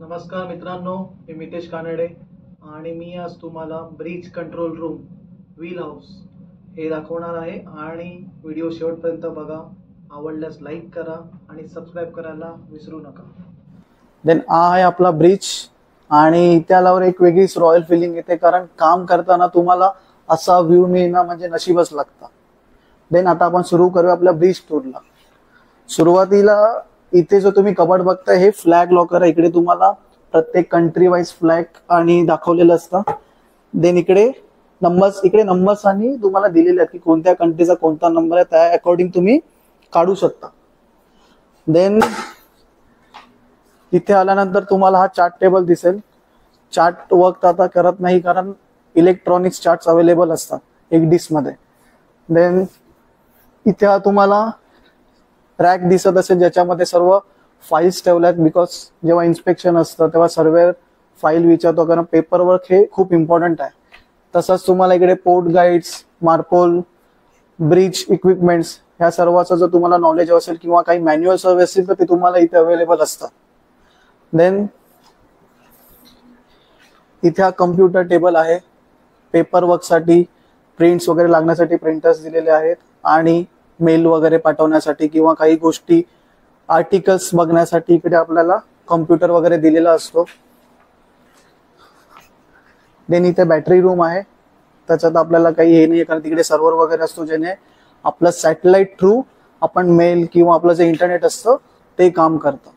नमस्कार मित्रांनो, मी मितेश कानडे आणि मी आज तुम्हाला bridge control room wheel house हे दाखवणार आहे आणि व्हिडिओ शेवटपर्यंत बघा. आवडल्यास लाईक करा आणि सबस्क्राईब करायला विसरू नका. देन हा आहे आपला ब्रिज आणि त्यालावर एक वेगळीच रॉयल फिलिंग येते, कारण काम करताना तुम्हाला असा व्ह्यू मिळणं म्हणजे नशीबच लागतं. देन आता आपण सुरू करूया आपल्या ब्रिज टूरला. सुरुवातीला इथे जो तुम्ही कबड बघताय हे फ्लॅग लॉकर आहे. इकडे तुम्हाला प्रत्येक कंट्री वाईज फ्लॅग आणि दाखवलेलं असतं. देन इकडे नंबर्स आणि तुम्हाला दिलेले आहेत की कोणत्या कंट्रीचा कोणता नंबर आहे, त्या अकॉर्डिंग तुम्ही काढू शकता. देन इथे आल्यानंतर तुम्हाला हा चार्ट टेबल दिसेल. चार्ट वर्क आता करत नाही कारण इलेक्ट्रॉनिक्स चार्ट्स अवेलेबल असतात एक डिस्क मध्ये. देन इथे तुम्हाला रॅक दिसत असेल ज्याच्यामध्ये सर्व फाईल्स ठेवल्यात, बिकॉज जेव्हा इन्स्पेक्शन असतं तेव्हा सर्व फाईल विचारतो, कारण पेपर वर्क हे खूप इम्पॉर्टंट आहे. तसंच तुम्हाला इकडे port guides, MARPOL, bridge equipments ह्या सर्वाचं जर तुम्हाला नॉलेज असेल किंवा काही मॅन्युअल सर्व्हे असतील तर ते तुम्हाला इथे अवेलेबल असतात. देन इथे हा कम्प्युटर टेबल आहे. पेपर वर्कसाठी प्रिंट्स वगैरे लागण्यासाठी प्रिंटर्स दिलेले आहेत आणि मेल वगैरे पाठवण्यासाठी किंवा काही गोष्टी आर्टिकल्स बघण्यासाठी इकडे आपल्याला कम्प्युटर वगैरे दिलेला असतो. देन इथे बॅटरी रूम आहे. त्याच्यात आपल्याला काही हे नाही कारण तिकडे सर्व्हर वगैरे असतो ज्याने आपलं सॅटेलाइट थ्रू आपण मेल किंवा आपलं जे इंटरनेट असतं ते काम करतं.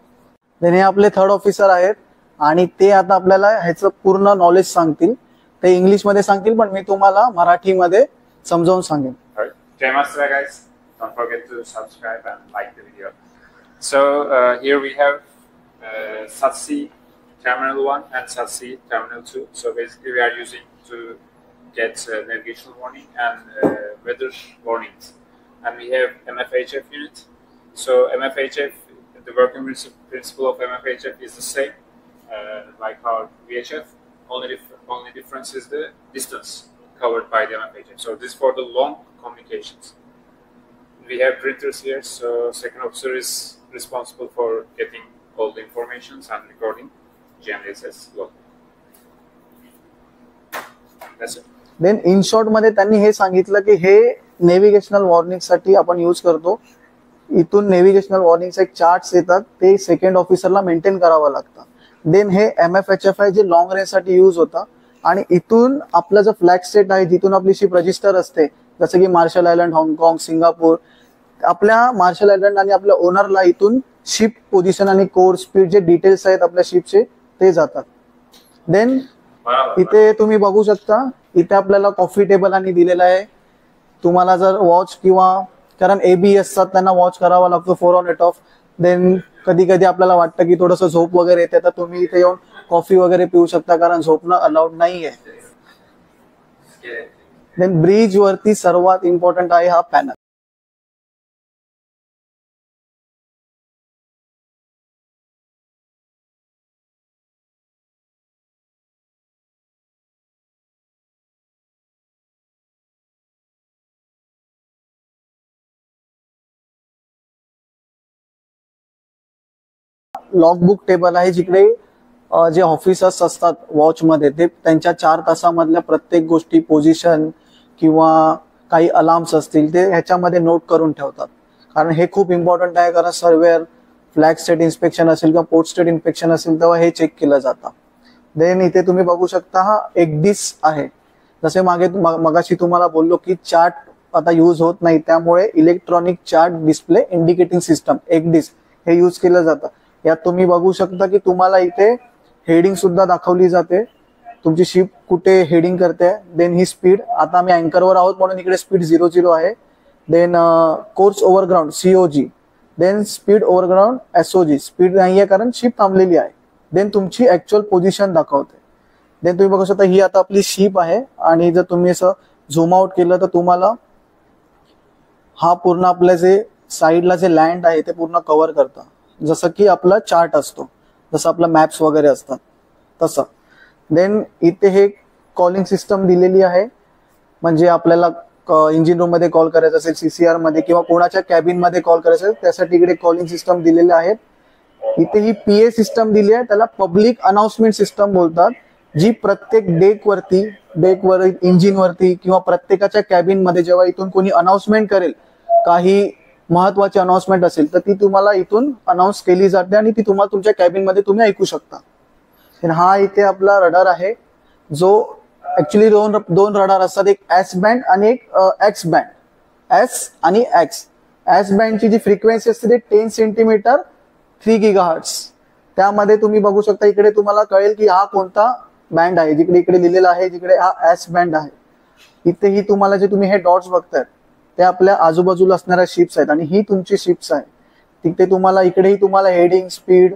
देन हे आपले थर्ड ऑफिसर आहेत आणि ते आता आपल्याला ह्याचं पूर्ण नॉलेज सांगतील. ते इंग्लिशमध्ये सांगतील पण मी तुम्हाला मराठीमध्ये समजावून सांगेन. जय माता guys. Don't forget to subscribe and like the video. So here we have SATC Terminal 1 and SATC Terminal 2. So basically we are using to get navigational warning and weather warnings. And we have MFHF unit. So MFHF, the working principle of MFHF is the same like our VHF. Only difference is the distance covered by the MFHF. So this is for the long communications. We have printers here, so second officer is responsible for getting all the informations and recording GNSS log. That's it. Then in short मध्ये त्यांनी हे सांगितलं की हे नेव्हिगेशनल warning साठी आपण use करतो. इथून नेव्हिगेशनल वॉर्निंगचे एक चार्ट्स येतात, ते सेकंड ऑफिसरला मेंटेन करावं लागतं. देन हे MFHF आहे जे लॉंग रेंज साठी यूज होतं आणि इथून आपलं जो फ्लॅग स्टेट आहे जिथून आपली शिप रजिस्टर असते, जसं की मार्शल आयलंड, हाँगकाँग, सिंगापूर, आपल्या मार्शल आयलंड आणि आपल्या ओनरला इथून शिप पोझिशन आणि कोर स्पीड जे डिटेल्स आहेत आपल्या शिपचे ते जातात. देन इथे तुम्ही बघू शकता, इथे आपल्याला कॉफी टेबल आणि दिलेला आहे. तुम्हाला जर वॉच किंवा कारण AB असतात त्यांना वॉच करावा लागतो 4 on 8 off. देन कधी कधी आपल्याला वाटतं की थोडंसं झोप वगैरे येते तर तुम्ही इथे येऊन कॉफी वगैरे पिऊ शकता कारण झोपणं अलाउड नाहीये. देन ब्रिज वरती सर्वात इम्पॉर्टंट आहे हा पॅनल. लॉगबुक टेबल आहे जिकडे जे ऑफिसर्स असतात वॉच मध्ये ते त्यांच्या 4 तासामधल्या प्रत्येक गोष्टी, पोझिशन किंवा काही अलार्म्स असतील ते ह्याच्यामध्ये नोट करून ठेवतात. कारण हे खूप इम्पॉर्टंट आहे, कारण सर्वेअर फ्लॅग स्टेट इन्स्पेक्शन असेल किंवा पोर्ट स्टेट इन्स्पेक्शन असेल तेव्हा हे चेक केलं जातं. देन इथे तुम्ही बघू शकता हा एक डिस्क आहे. जसे मगाशी तुम्हाला बोललो की चार्ट आता यूज होत नाही, त्यामुळे electronic chart display indicating system एक डिस्क हे यूज केलं जातं. यात तुम्ही बघू शकता की तुम्हाला इथे हेडिंग सुद्धा दाखवली जाते, तुमची शिप कुठे हेडिंग करते. देन ही स्पीड, आता आम्ही अँकरवर आहोत म्हणून इकडे स्पीड 00 आहे. Then course overground COG. Then speed overground SOG, speed नाहीये कारण शिप थांबलेली आहे. देन तुमची ऍक्च्युअल पोझिशन दाखवते. देन तुम्ही बघू शकता ही आता आपली शिप आहे आणि जर तुम्ही असं झूम आउट केलं तर तुम्हाला हा पूर्ण आपल्या जे साईडला जे लँड आहे ते पूर्ण कव्हर करतं, जसं की आपला चार्ट असतो, जसं आपला मॅप्स वगैरे असतात तसं. देन इथे हे कॉलिंग सिस्टम दिलेली आहे, म्हणजे आपल्याला इंजिन रूम मध्ये कॉल करायचं असेल, CCR मध्ये किंवा कोणाच्या कॅबिन मध्ये कॉल करायचं असेल त्यासाठी इकडे कॉलिंग सिस्टम दिलेले आहेत. इथे ही PA सिस्टम दिली आहे, त्याला पब्लिक अनाउन्समेंट सिस्टम बोलतात, जी प्रत्येक डेकवर इंजिन वरती किंवा प्रत्येकाच्या कॅबिन मध्ये जेव्हा इथून कोणी अनाउन्समेंट करेल, काही महत्वाची अनाउन्समेंट असेल तर ती तुम्हाला इथून अनाउन्स केली जाते आणि ती तुम्हाला तुमच्या कॅबिन मध्ये तुम्ही ऐकू शकता. हा इथे आपला रडार आहे, जो ऍक्च्युली दोन रडार असतात, एक एस बँड आणि एक एक्स बँड. एस आणि एक्स. एस बँडची जी फ्रिक्वेन्सी असते ते 10 सेंटीमीटर 3 GHz. त्यामध्ये तुम्ही बघू शकता, इकडे तुम्हाला कळेल की हा कोणता बँड आहे. जिकडे इकडे लिहिलेला आहे, जिकडे हा एस बँड आहे. इथेही तुम्हाला जे तुम्ही हे डॉट्स बघताय ते आपल्या आजूबाजूला असणाऱ्या शिप्स आहेत आणि ही तुमची शिप्स आहे. तिथे तुम्हाला इकडेही तुम्हाला हेडिंग, स्पीड,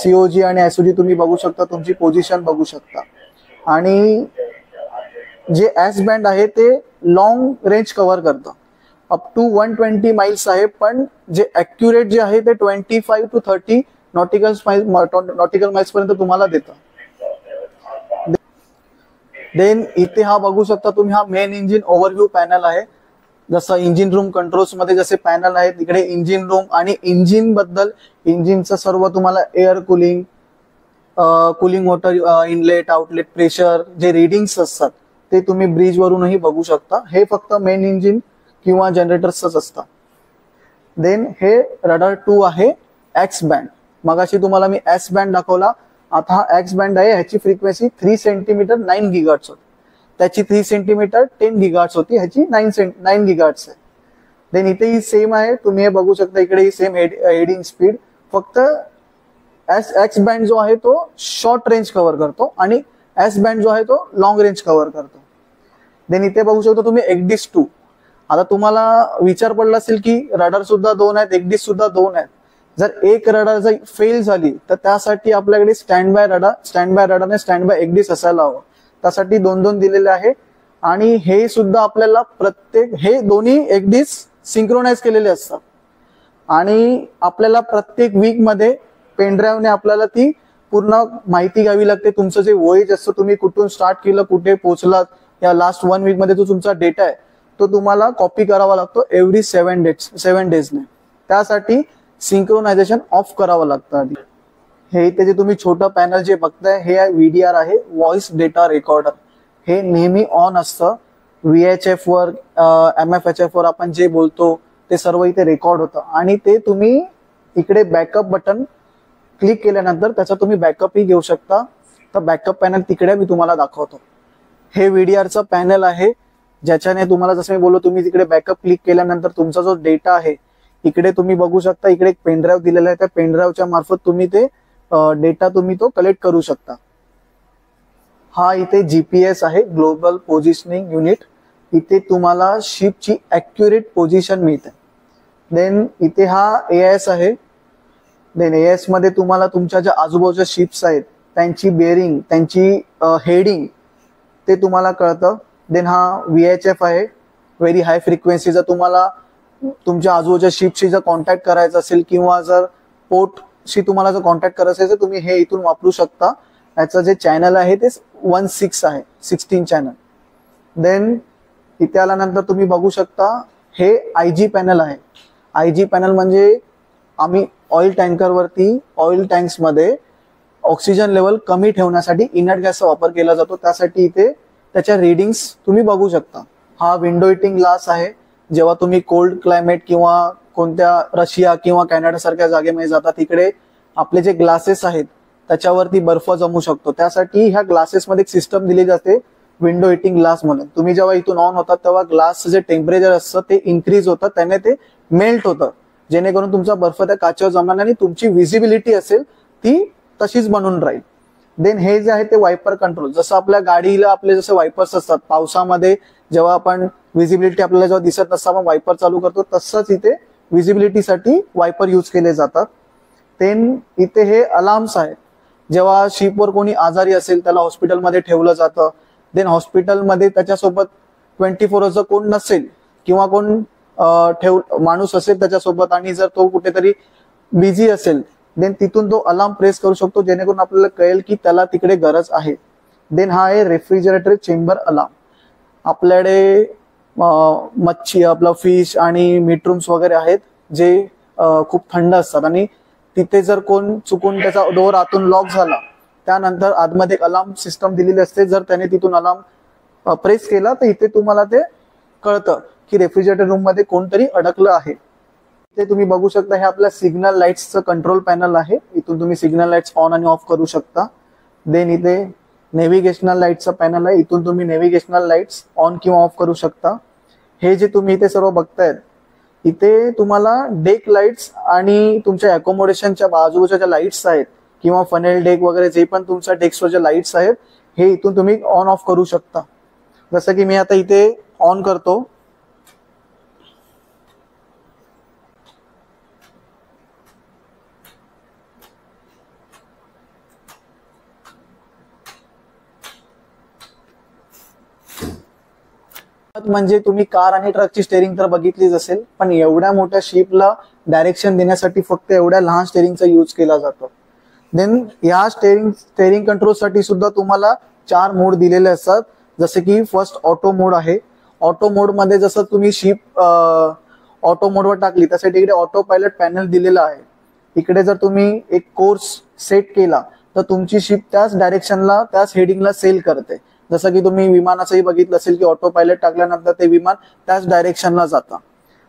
COG आणि SOG तुम्ही बघू शकता, तुमची पोझिशन बघू शकता. आणि जे एस बँड आहे ते लॉंग रेंज कव्हर करतं, अप टू 120 माइल्स आहे, पण जे ॲक्युरेट जे आहे ते 25 to 30 नॉटिकल माइल्स पर्यंत तुम्हाला देतं. देन इथे हा बघू शकता तुम्ही, हा मेन इंजिन ओव्हरव्ह्यू पॅनल आहे. जसं इंजिन रूम कंट्रोल्स मध्ये जसे पॅनल आहेत, इकडे इंजिन रूम आणि इंजिन बद्दल, इंजिनचं सर्व तुम्हाला air cooling, cooling water inlet outlet pressure, जे रिडिंग्स असतात ते तुम्ही ब्रिज वरूनही बघू शकता. हे फक्त मेन इंजिन किंवा जनरेटर्सच असतात. देन हे रडार 2 आहे, एक्स बँड. मगाशी तुम्हाला मी एस बँड दाखवला, आता हा एक्स बँड आहे. ह्याची फ्रिक्वेन्सी 3 सेंटीमीटर 9 GHz होती, त्याची 3 सेंटीमीटर 10 GHz होती, ह्याची 9 GHz आहे. देन इथेही सेम आहे, तुम्ही हे बघू शकता, इकडेही सेम हेडिंग स्पीड. फक्त एक्स बँड जो आहे तो शॉर्ट रेंज कव्हर करतो आणि एस बँड जो आहे तो लॉंग रेंज कव्हर करतो. देन इथे बघू शकता तुम्ही एक्डिस 2. आता तुम्हाला विचार पडला असेल की रडार सुद्धा 2 आहेत, एक्डिस सुद्धा 2 आहेत. जर एक रडार जर फेल झाली तर त्यासाठी आपल्याकडे स्टँड बाय रडार आणि स्टँड बाय एक्डिस असायला हवं. त्यासाठी 2 दिलेले आहे. आणि हे सुद्धा आपल्याला हे दोन्ही एक्डिस सिंक्रोनाइज केलेले असतात आणि आपल्याला प्रत्येक वीक मध्ये पेनड्राईव्हने आपल्याला ती पूर्ण माहिती घ्यावी लागते. तुमचं जे वोयेज असतं, तुम्ही कुठून स्टार्ट केलं, कुठे पोहोचलात, या लास्ट 1 वीक मध्ये जो तुमचा डेटा आहे तो तुम्हाला कॉपी करावा लागतो एव्हरी 7 डेजने. त्यासाठी सिंक्रोनायझेशन ऑफ करावं लागतं आधी. हे इथे जे तुम्ही छोटं पॅनल जे बघताय हे VDR आहे, व्हॉइस डेटा रेकॉर्डर. हे नेहमी ऑन असतं. VHF वर, MFHF वर आपण जे बोलतो ते सर्व इथे रेकॉर्ड होतं आणि ते तुम्ही इकडे बॅकअप बटन क्लिक केल्यानंतर त्याचा तुम्ही बॅकअपही घेऊ शकता. तर बॅकअप पॅनल तिकडे मी तुम्हाला दाखवतो. हे VDRचं पॅनल आहे, ज्याच्याने तुम्हाला जसं मी बोललो, तुम्ही तिकडे बॅकअप क्लिक केल्यानंतर तुमचा जो डेटा आहे इकडे तुम्ही बघू शकता, इकडे एक पेनड्राईव्ह दिलेला आहे, त्या पेनड्राईव्हच्या मार्फत तुम्ही ते डेटा तुम्ही तो कलेक्ट करू शकता. हा इथे GPS आहे, ग्लोबल पोझिशनिंग युनिट. इथे तुम्हाला शिपची ॲक्युरेट पोझिशन मिळते. देन इथे हा AIS आहे. देन AIS मध्ये तुम्हाला तुमच्या ज्या आजूबाजूच्या शिप्स आहेत त्यांची बेअरिंग, त्यांची हेडिंग ते तुम्हाला कळतं. देन हा VHF आहे, व्हेरी हाय फ्रिक्वेन्सी. जर तुम्हाला तुमच्या आजूबाजूच्या शिपशी जर कॉन्टॅक्ट करायचा असेल किंवा जर पोर्टशी तुम्हाला जर कॉन्टॅक्ट करायचं असेल तर तुम्ही हे इथून वापरू शकता. याचं जे चॅनल आहे ते 16 आहे, 16 चॅनल. देन इथे आल्यानंतर तुम्ही बघू शकता हे IG पॅनल आहे. IG पॅनल म्हणजे आम्ही ऑइल टँकरवरती, ऑइल टँक्समध्ये ऑक्सिजन लेवल कमी ठेवण्यासाठी इनर्ट गॅसचा वापर केला जातो. त्यासाठी इथे त्याच्या रीडिंग्स तुम्ही बघू शकता. हा विंडो हिटिंग ग्लास आहे. जेव्हा तुम्ही कोल्ड क्लायमेट किंवा कोणत्या रशिया किंवा कॅनडा सारख्या जागेमध्ये जाता, तिकडे आपले जे ग्लासेस आहेत त्याच्यावरती बर्फ जमू शकतो. त्यासाठी ह्या ग्लासेसमध्ये एक सिस्टम दिली जाते, विंडो हिटिंग ग्लास म्हणून. तुम्ही जेव्हा इथून ऑन होतात तेव्हा ग्लासचं जे टेम्परेचर असतं ते इन्क्रीज होतं, त्याने ते मेल्ट होतं, जेणेकरून तुमचा बर्फ त्या काचेवर जमणार नाही आणि तुमची विजिबिलिटी असेल ती तशीच बनून राहील. देन हे जे आहे ते वायपर कंट्रोल. जसं आपल्या गाडीला आपले जसे वायपर्स असतात, पावसामध्ये जेव्हा आपण विजिबिलिटी आपल्याला जेव्हा दिसत नसतं आपण वायपर चालू करतो, तसंच इथे विजिबिलिटीसाठी वायपर यूज केले जातात. देन इथे हे अलार्म्स आहे. जेव्हा शिपवर कोणी आजारी असेल त्याला हॉस्पिटलमध्ये ठेवलं जातं. देन हॉस्पिटलमध्ये त्याच्यासोबत 24 जर कोण नसेल किंवा कोण माणूस असेल त्याच्यासोबत आणि जर तो कुठेतरी बिझी असेल, देन तिथून तो अलार्म प्रेस करू शकतो, जेणेकरून आपल्याला कळेल की त्याला तिकडे गरज आहे. देन हा आहे रेफ्रिजरेटर चेंबर अलार्म. आपल्याकडे मच्छी, आपला फिश आणि मीट रूम्स वगैरे आहेत जे खूप थंड असतात आणि तिथे जर कोण चुकून त्याचा डोअर आतून लॉक झाला, त्यानंतर आतमध्ये एक अलार्म सिस्टम दिलेली असते, जर त्याने तिथून अलार्म प्रेस केला तर इथे तुम्हाला ते कळतं की रेफ्रिजरेटर रूम मध्ये कोणतरी अडकलं आहे. इथे तुम्ही बघू शकता हे आपल्या सिग्नल लाईट्सचं कंट्रोल पॅनल आहे. इथून तुम्ही सिग्नल लाईट्स ऑन आणि ऑफ करू शकता. देन इथे नेव्हिगेशनल लाईटचं पॅनल आहे. इथून तुम्ही नेव्हिगेशनल लाईट्स ऑन किंवा ऑफ करू शकता. हे जे तुम्ही इथे सर्व बघतायत, इथे तुम्हाला डेक लाईट्स आणि तुमच्या अकोमोडेशनच्या बाजूच्या ज्या लाईट्स आहेत किंवा फनेल डेक वगैरे जे पण तुमच्या डेस्कवर जे लाईट्स आहेत हे इथून तुम्ही ऑन ऑफ करू शकता. जसं की मी आता इथे ऑन करतो. म्हणजे तुम्ही कार आणि ट्रकची स्टेअरिंग तर बघितलीच असेल, पण एवढ्या मोठ्या शिपला डायरेक्शन देण्यासाठी फक्त एवढ्या लहान स्टेअरिंगचा यूज केला जातो. देन या स्टेअरिंग कंट्रोलसाठी सुद्धा तुम्हाला 4 मोड दिलेले असतात. जसे की फर्स्ट ऑटो मोड आहे. ऑटो मोड मध्ये जसं तुम्ही शिप ऑटो मोडवर टाकली तसे तिकडे ऑटो पायलट पॅनल दिलेला आहे. इकडे जर तुम्ही एक कोर्स सेट केला तर तुमची शिप त्याच डायरेक्शनला त्याच हेडिंगला सेल करते. जसं की तुम्ही विमानाचंही बघितलं असेल की ऑटो पायलट टाकल्यानंतर ते विमान त्याच डायरेक्शनला जातं.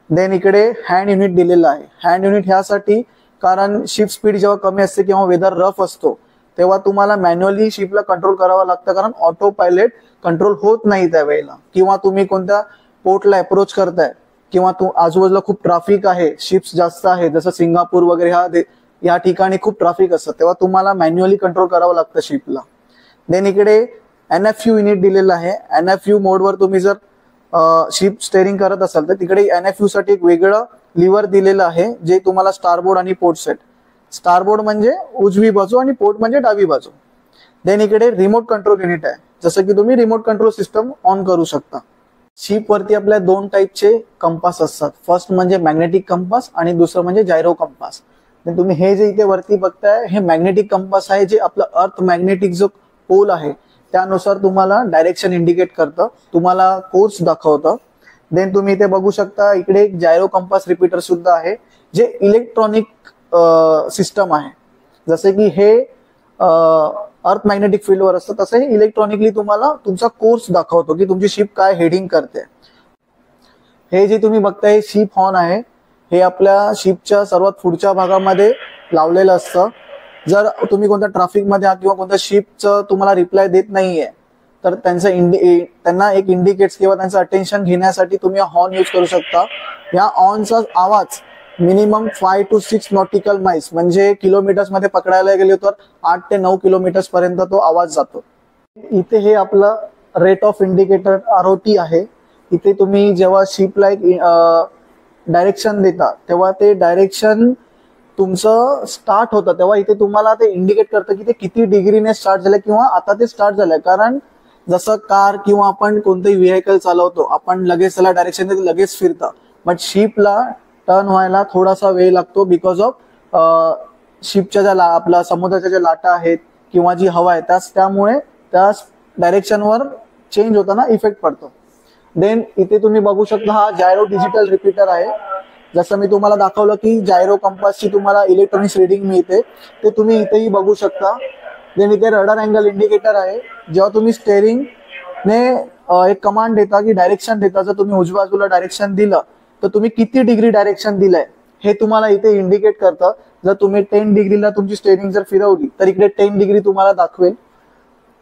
देन इकडे हँड युनिट दिलेलं आहे. हँड युनिट ह्यासाठी कारण शिप स्पीड जेव्हा कमी असते किंवा वेदर रफ असतो तेव्हा तुम्हाला मॅन्युअली शिपला कंट्रोल करावं लागतं, कारण ऑटो पायलट कंट्रोल होत नाही त्यावेळेला. किंवा तुम्ही कोणत्या पोर्टला अप्रोच करताय किंवा आजूबाजूला खूप ट्रॅफिक आहे, शिप्स जास्त आहे, जसं सिंगापूर वगैरे या ठिकाणी खूप ट्रॅफिक असतं, तेव्हा तुम्हाला मॅन्युअली कंट्रोल करावं लागतं शिपला. देन इकडे NFU युनिट दिलेलं आहे. NFU मोडवर तुम्ही जर शिप स्टेअरिंग करत असाल तर तिकडे NFU साठी एक वेगळं लिव्हर दिलेलं आहे जे तुम्हाला स्टारबोर्ड आणि पोर्ट सेट. स्टारबोर्ड म्हणजे उजवी बाजू आणि पोर्ट म्हणजे डावी बाजू. देन इकडे रिमोट कंट्रोल युनिट आहे. जसं की तुम्ही रिमोट कंट्रोल सिस्टम ऑन करू शकता. शिप वरती आपल्या 2 टाईपचे कंपास असतात. फर्स्ट म्हणजे मॅग्नेटिक कंपास आणि दुसरं म्हणजे जायरो कंपास. तुम्ही हे जे इथे वरती बघताय हे मॅग्नेटिक कंपास आहे, जे आपलं अर्थ मॅग्नेटिक जो पोल आहे त्यानुसार तुम्हाला डायरेक्शन इंडिकेट करतं, तुम्हाला कोर्स दाखवतं. देन तुम्ही इथे बघू शकता इकडे एक जायरो कंपास रिपीटर सुद्धा आहे जे इलेक्ट्रॉनिक सिस्टम आहे. जसे की हे अर्थ मॅग्नेटिक फील्डवर असतं तसं हे इलेक्ट्रॉनिकली तुम्हाला तुमचा कोर्स दाखवतो की तुमची शिप काय हेडिंग करते. हे जे तुम्ही बघताय हे शिप हॉर्न आहे. हे आपल्या शिपच्या सर्वात पुढच्या भागामध्ये लावलेलं असतं. जर तुम्ही कोणत्या ट्रॅफिक मध्ये आहात किंवा कोणत्या शिपचं तुम्हाला रिप्लाय देत नाहीये तर त्यांना एक इंडिकेट्स किंवा त्यांचं अटेन्शन घेण्यासाठी तुम्ही हॉर्न यूज करू शकता. या हॉर्नचा आवाज मिनिमम 5 to 6 नॉटिकल माइल्स म्हणजे किलोमीटर्स मध्ये पकडायला गेले तर 8 ते 9 किलोमीटर्स पर्यंत तो आवाज जातो. इथे हे आपलं रेट ऑफ इंडिकेटर ROT आहे. इथे तुम्ही जेव्हा शिपला एक डायरेक्शन देता तेव्हा ते डायरेक्शन तुमचं स्टार्ट होतं तेव्हा इथे तुम्हाला ते इंडिकेट करतं की ते किती डिग्रीने स्टार्ट झालंय किंवा आता ते स्टार्ट झालंय. कारण जसं कार किंवा आपण कोणतंही व्हेकल चालवतो आपण लगेच त्याला डायरेक्शन देतो लगेच फिरतं, बट शिपला टर्न व्हायला थोडासा वेळ लागतो बिकॉज ऑफ शिपच्या ज्या आपल्या समुद्राच्या ज्या लाटा आहेत किंवा जी हवा आहे त्यामुळे त्या डायरेक्शनवर चेंज होताना इफेक्ट पडतो. देन इथे तुम्ही बघू शकता हा जायरो डिजिटल रिपीटर आहे. जसं मी तुम्हाला दाखवलं की जायरो कंपासची तुम्हाला इलेक्ट्रॉनिक्स रिडिंग मिळते ते तुम्ही इथेही बघू शकता. देन इथे रडार अँगल इंडिकेटर आहे. जेव्हा तुम्ही स्टेअरिंगने एक कमांड देता की डायरेक्शन देता, जर तुम्ही उजव्या बाजूला डायरेक्शन दिलं तर तुम्ही किती डिग्री डायरेक्शन दिलंय हे तुम्हाला इथे इंडिकेट करतं. जर तुम्ही 10 डिग्रीला तुमची स्टेअरिंग जर फिरवली तर इकडे 10 डिग्री तुम्हाला दाखवेल.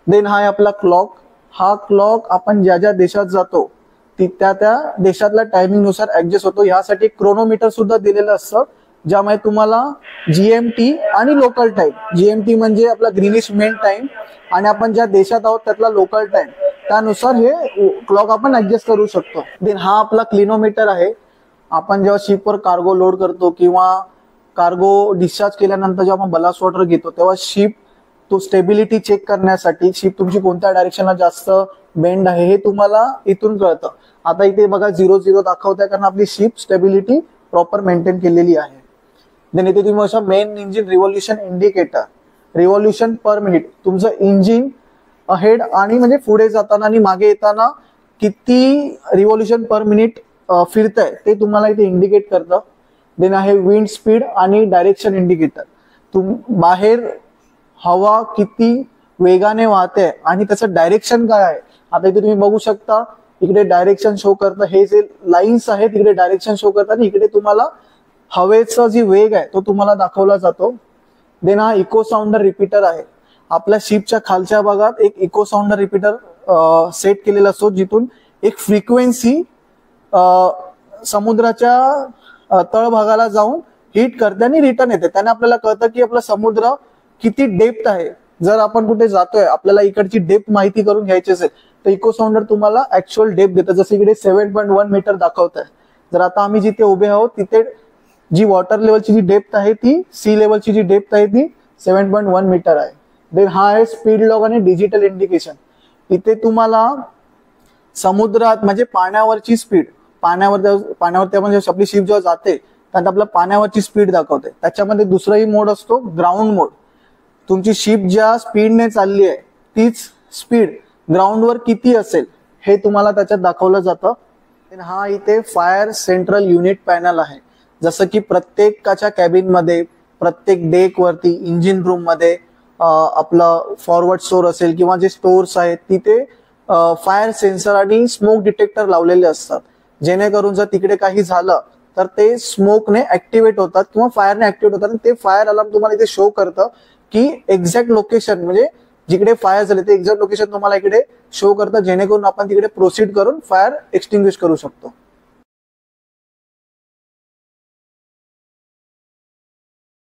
देन हा आहे आपला क्लॉक. हा क्लॉक आपण ज्या ज्या देशात जातो त्या देशातल्या टायमिंग नुसार ऍडजस्ट होतो. यासाठी क्रोनोमीटर सुद्धा दिलेलं असतं ज्यामुळे तुम्हाला GMT आणि लोकल टाइम, GMT म्हणजे आपला ग्रीनिश मेन टाइम आणि आपण ज्या देशात आहोत त्यातला लोकल टाइम त्यानुसार हे क्लॉक आपण ऍडजस्ट करू शकतो. देन हा आपला क्लिनोमीटर आहे. आपण जेव्हा शिपवर कार्गो लोड करतो किंवा कार्गो डिस्चार्ज केल्यानंतर जेव्हा आपण बलास्ट वॉटर घेतो तेव्हा शिप तो स्टेबिलिटी चेक करण्यासाठी शिप तुमची कोणत्या डायरेक्शनला जास्त बेंड आहे हे तुम्हाला इथून कळतं. आता इथे बघा 0-0 दाखवत आहे कारण आपली शिप स्टेबिलिटी प्रॉपर मेंटेन केलेली आहे. देन इथे तुम्ही अशा main engine revolution indicator, revolution per minute, तुमचं इंजिन अहेड आणि म्हणजे पुढे जाताना आणि मागे येताना किती रिव्होल्युशन पर मिनिट फिरतंय ते तुम्हाला इथे इंडिकेट करतं. देन आहे विंड स्पीड आणि डायरेक्शन इंडिकेटर. बाहेर हवा किती वेगाने वाहते आणि त्याचं डायरेक्शन काय आहे. आता इथे तुम्ही बघू शकता, इकडे डायरेक्शन शो करतं, हे जे लाईन्स आहेत तिकडे डायरेक्शन शो करतात आणि इकडे तुम्हाला हवेचा जी वेग आहे तो तुम्हाला दाखवला जातो. देन हा इको साऊंडर रिपीटर आहे. आपल्या शिपच्या खालच्या भागात एक इको साऊंडर रिपीटर सेट केलेला असतो, जिथून एक फ्रिक्वेन्सी समुद्राच्या तळभागाला जाऊन हिट करते आणि रिटर्न येते. त्याने आपल्याला कळतं की आपला समुद्र किती डेप्थ आहे. जर आपण कुठे जातोय, आपल्याला इकडची डेप्थ माहिती करून घ्यायची असेल तर इको साऊंडर तुम्हाला ऍक्च्युअल डेप्थ देतं. जसं इकडे 7.1 मीटर दाखवत आहे. जर आता आम्ही जिथे उभे आहोत तिथे जी वॉटर लेवलची जी डेप्थ आहे ती सी लेवलची जी डेप्थ आहे ती 7.1 मीटर आहे. देन हा आहे स्पीड लॉग आणि डिजिटल इंडिकेशन. इथे तुम्हाला समुद्रात म्हणजे पाण्यावरची स्पीड, पाण्यावरती आपण आपली शिप जेव्हा जाते त्यात आपलं पाण्यावरची स्पीड दाखवते. त्याच्यामध्ये दुसराही मोड असतो, ग्राउंड मोड. तुमची शिप ज्या स्पीडने चालली आहे तीच स्पीड ग्राउंडवर किती असेल हे तुम्हाला त्याच्यात दाखवलं जातं. हा इथे फायर सेंट्रल युनिट पॅनल आहे. जसं की प्रत्येकाच्या कॅबिन मध्ये, प्रत्येक डेक वरती, इंजिन रूम मध्ये आपलं फॉरवर्ड स्टोर असेल किंवा जे स्टोर्स आहेत तिथे फायर सेन्सर आणि स्मोक डिटेक्टर लावलेले असतात. जेणेकरून जर तिकडे काही झालं तर ते स्मोकने ऍक्टिव्हेट होतात किंवा फायरने ऍक्टिव्हेट होतात. आणि ते फायर अलार्म तुम्हाला इथे शो करतं की एक्झॅक्ट लोकेशन, म्हणजे जिकडे फायर झाले ते एक्झॅक्ट लोकेशन तुम्हाला इकडे शो करतं, जेणेकरून आपण तिकडे प्रोसीड करून फायर एक्सटिंग्विश करू शकतो.